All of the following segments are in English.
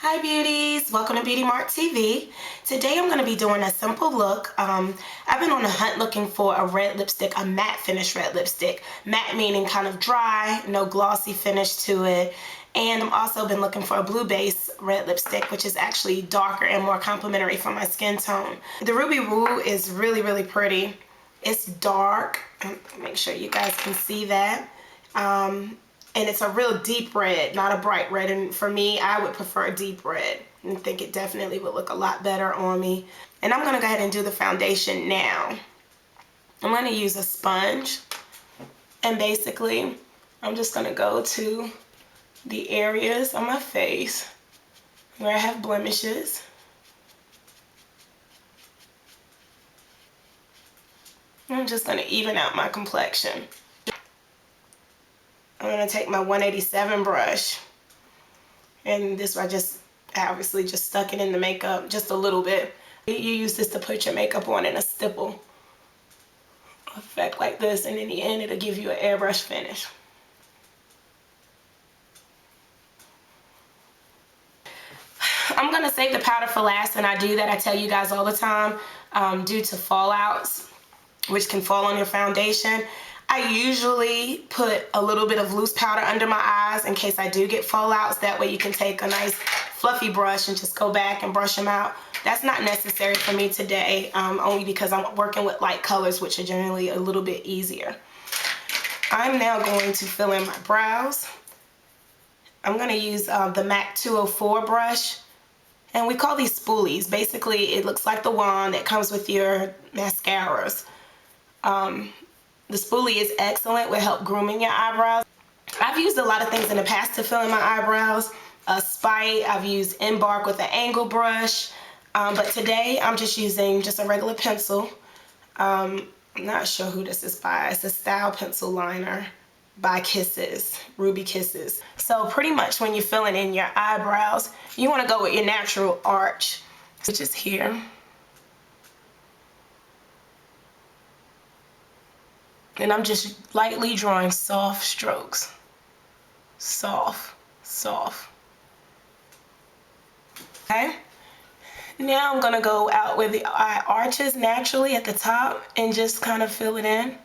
Hi beauties, welcome to Beauty Mart TV. Today I'm going to be doing a simple look. I've been on a hunt looking for a red lipstick, a matte finish red lipstick. Matte meaning kind of dry, no glossy finish to it. And I've also been looking for a blue base red lipstick, which is actually darker and more complementary for my skin tone. The Ruby Woo is really pretty. It's dark. Make sure you guys can see that. And it's a real deep red, not a bright red. And for me, I would prefer a deep red. I think it definitely would look a lot better on me. And I'm going to go ahead and do the foundation now. I'm going to use a sponge. And basically, I'm just going to go to the areas on my face where I have blemishes. I'm just going to even out my complexion. I'm going to take my 187 brush, and this I obviously just stuck it in the makeup just a little bit. You use this to put your makeup on in a stipple effect like this, and in the end it'll give you an airbrush finish. I'm going to save the powder for last, and I do that. I tell you guys all the time, due to fallouts, which can fall on your foundation. I usually put a little bit of loose powder under my eyes in case I do get fallouts. That way you can take a nice fluffy brush and just go back and brush them out. That's not necessary for me today, only because I'm working with light colors, which are generally a little bit easier. I'm now going to fill in my brows. I'm going to use the MAC 204 brush. And we call these spoolies. Basically, it looks like the wand that comes with your mascaras. The spoolie is excellent with help grooming your eyebrows. I've used a lot of things in the past to fill in my eyebrows. Spite, I've used Embark with an angle brush. But today I'm just using just a regular pencil. I'm not sure who this is by. It's a Style pencil liner by Kisses, Ruby Kisses. So pretty much when you're filling in your eyebrows, you want to go with your natural arch, which is here. And I'm just lightly drawing soft strokes. Soft. Okay? Now I'm going to go out where the eye arches naturally at the top and just kind of fill it in.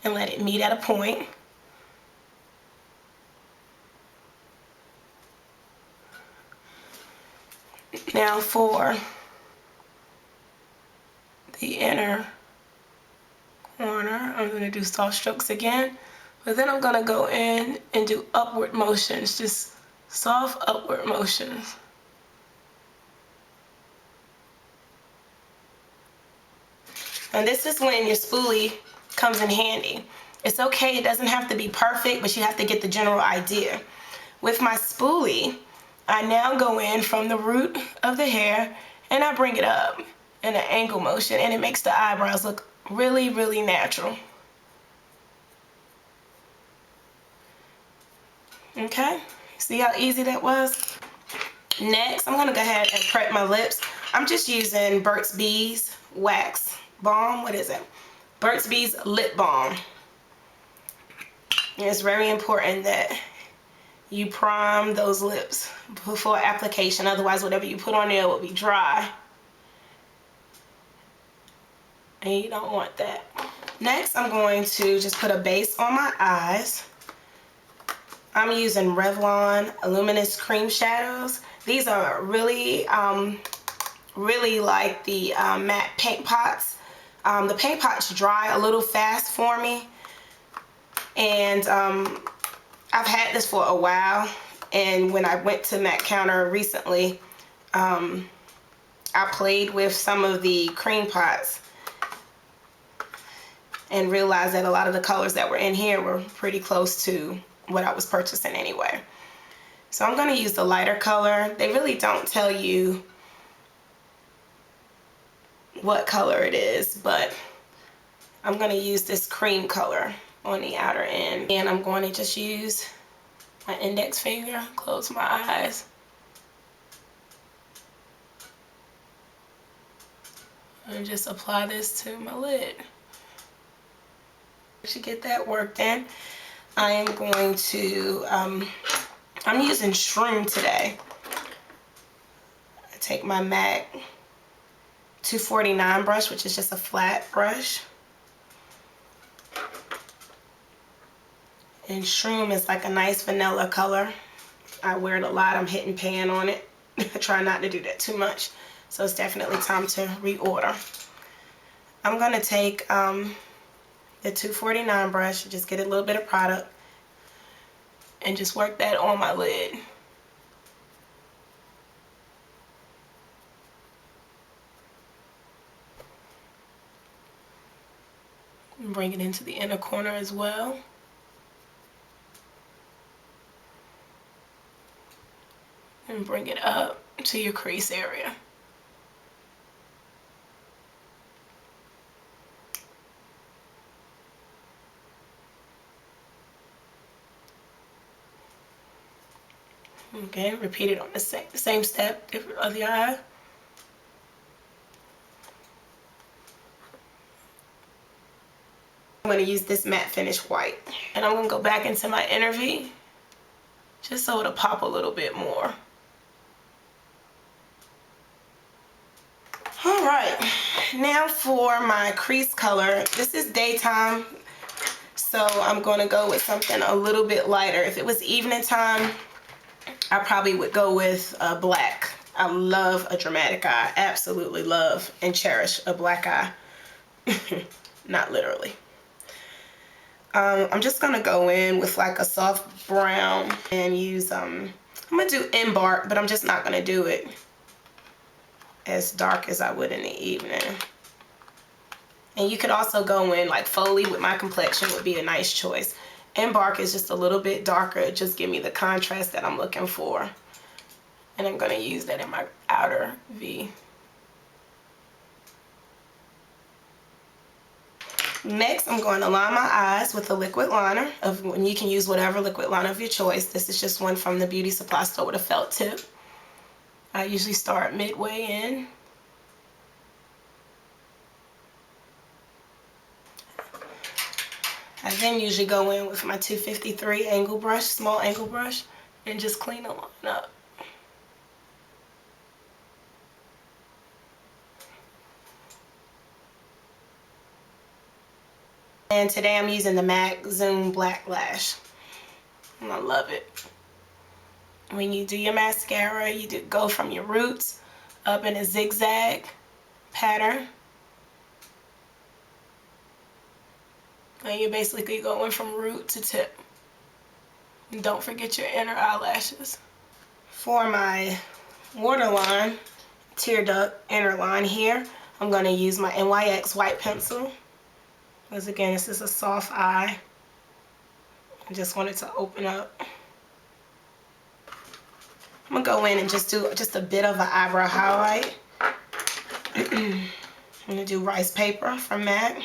And let it meet at a point. Now for the inner corner, I'm going to do soft strokes again, but then I'm going to go in and do upward motions, just soft upward motions. And this is when your spoolie comes in handy. It's okay, it doesn't have to be perfect, but you have to get the general idea. With my spoolie, I now go in from the root of the hair and I bring it up in an angle motion, and it makes the eyebrows look really natural. Okay, see how easy that was? Next, I'm gonna go ahead and prep my lips. I'm just using Burt's Bees Wax Balm. What is it? Burt's Bees Lip Balm. And it's very important that you prime those lips before application, otherwise whatever you put on there will be dry. And you don't want that. Next, I'm going to just put a base on my eyes. I'm using Revlon Luminous Cream Shadows. These are really like the matte paint pots. The paint pots dry a little fast for me. And I've had this for a while. And when I went to Mac Counter recently, I played with some of the cream pots and realized that a lot of the colors that were in here were pretty close to what I was purchasing anyway. So I'm going to use the lighter color. They really don't tell you what color it is, but I'm going to use this cream color on the outer end. And I'm going to just use my index finger, close my eyes, and just apply this to my lid. To get that worked in, I am going to I'm using Shroom today. I take my MAC 249 brush, which is just a flat brush. And Shroom is like a nice vanilla color. I wear it a lot. I'm hitting pan on it. I try not to do that too much. So it's definitely time to reorder. I'm going to take the 249 brush, just get a little bit of product, and just work that on my lid. And bring it into the inner corner as well. And bring it up to your crease area. Okay, repeat it on the same step, different other eye. I'm going to use this matte finish white, and I'm going to go back into my inner V just so it'll pop a little bit more. All right, now for my crease color. This is daytime, so I'm going to go with something a little bit lighter. If it was evening time, I probably would go with black. I love a dramatic eye. Absolutely love and cherish a black eye. Not literally. I'm just gonna go in with like a soft brown and use, I'm gonna do embark, but I'm just not gonna do it as dark as I would in the evening. And you could also go in like Foley with my complexion would be a nice choice. Embark is just a little bit darker. It just give me the contrast that I'm looking for. And I'm gonna use that in my outer V. Next, I'm going to line my eyes with a liquid liner. And you can use whatever liquid liner of your choice. This is just one from the beauty supply store with a felt tip. I usually start midway in. I then usually go in with my 253 angle brush, small angle brush, and just clean the line up. And today I'm using the MAC Zoom Black Lash. And I love it. When you do your mascara, you go from your roots up in a zigzag pattern. And you're basically going from root to tip. And don't forget your inner eyelashes. For my waterline, tear duct inner line here, I'm going to use my NYX white pencil. Because again, this is a soft eye. I just want it to open up. I'm going to go in and just do just a bit of an eyebrow highlight. I'm going to do rice paper from MAC.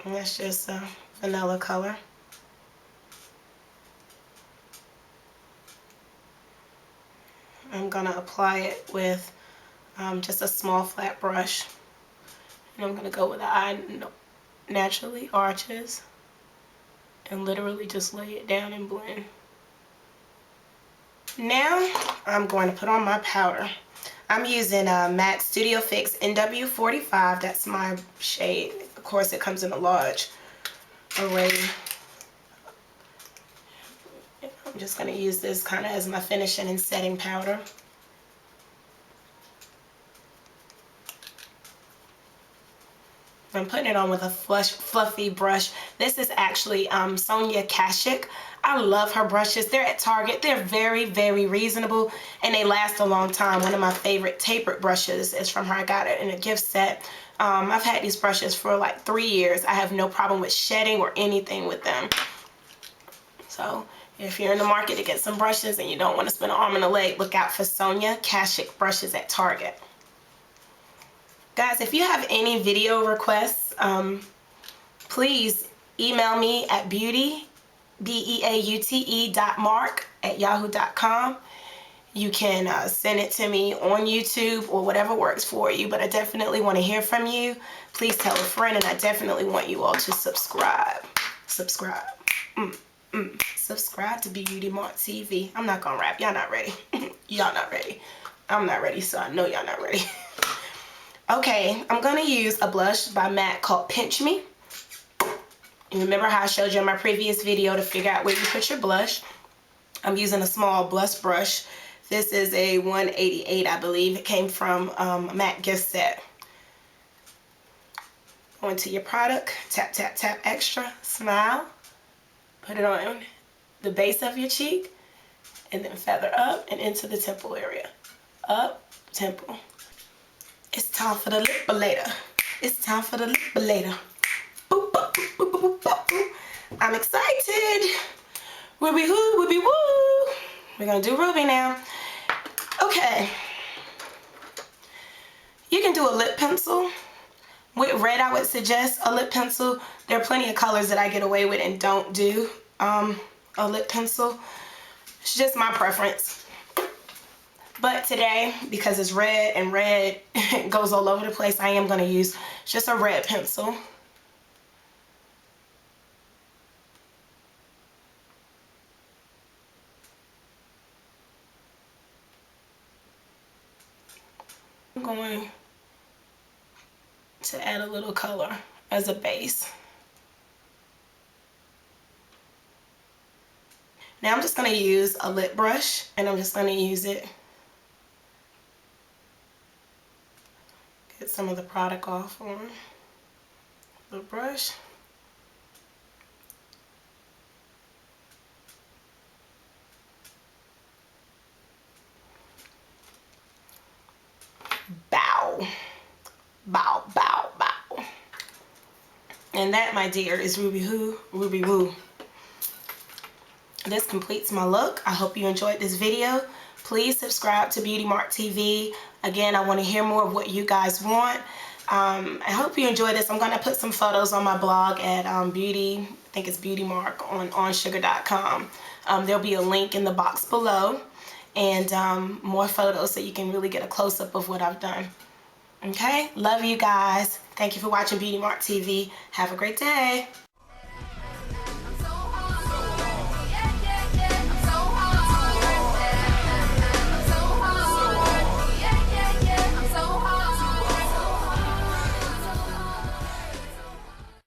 And that's just a vanilla color. I'm going to apply it with just a small flat brush. And I'm going to go where the eye naturally arches and literally just lay it down and blend. Now I'm going to put on my powder. I'm using MAC Studio Fix NW45. That's my shade. Of course, it comes in a large array. I'm just going to use this kind of as my finishing and setting powder. I'm putting it on with a fluffy brush. This is actually Sonia Kashuk. I love her brushes. They're at Target. They're very, very reasonable, and they last a long time. One of my favorite tapered brushes is from her. I got it in a gift set. I've had these brushes for like 3 years. I have no problem with shedding or anything with them. So if you're in the market to get some brushes and you don't want to spend an arm and a leg, look out for Sonia Kashuk brushes at Target. Guys, if you have any video requests, please email me at beaute.mark@yahoo.com. You can send it to me on YouTube or whatever works for you, but I definitely want to hear from you. Please tell a friend, and I definitely want you all to subscribe. subscribe. Subscribe to Beauty Mark TV. I'm not gonna rap. Y'all not ready. Y'all not ready. I'm not ready, so I know y'all not ready. Okay, I'm gonna use a blush by MAC called Pinch Me. You remember how I showed you in my previous video to figure out where you put your blush. I'm using a small blush brush. This is a 188, I believe. It came from a MAC gift set. Go into your product, tap, tap, tap, extra, smile. Put it on the base of your cheek, and then feather up and into the temple area. Up, temple. It's time for the lip-a-lator. It's time for the lip-a-lator. Boop, boop, boop, boop, boop, boop, boop. I'm excited. Ruby woo, Ruby woo. We're gonna do Ruby now. Okay. You can do a lip pencil. With red, I would suggest a lip pencil. There are plenty of colors that I get away with and don't do a lip pencil. It's just my preference. But today, because it's red and red goes all over the place, I am going to use just a red pencil. I'm going to add a little color as a base. Now I'm just going to use a lip brush, and I'm just going to use it. Get some of the product off on the brush. Bow. Bow, bow, bow. And that, my dear, is Ruby Who, Ruby Woo. This completes my look. I hope you enjoyed this video. Please subscribe to Beauty Mark TV. Again, I want to hear more of what you guys want. I hope you enjoyed this. I'm going to put some photos on my blog at I think it's Beauty Mark on onsugar.com. There'll be a link in the box below, and more photos so you can really get a close-up of what I've done. Okay? Love you guys. Thank you for watching Beauty Mark TV. Have a great day.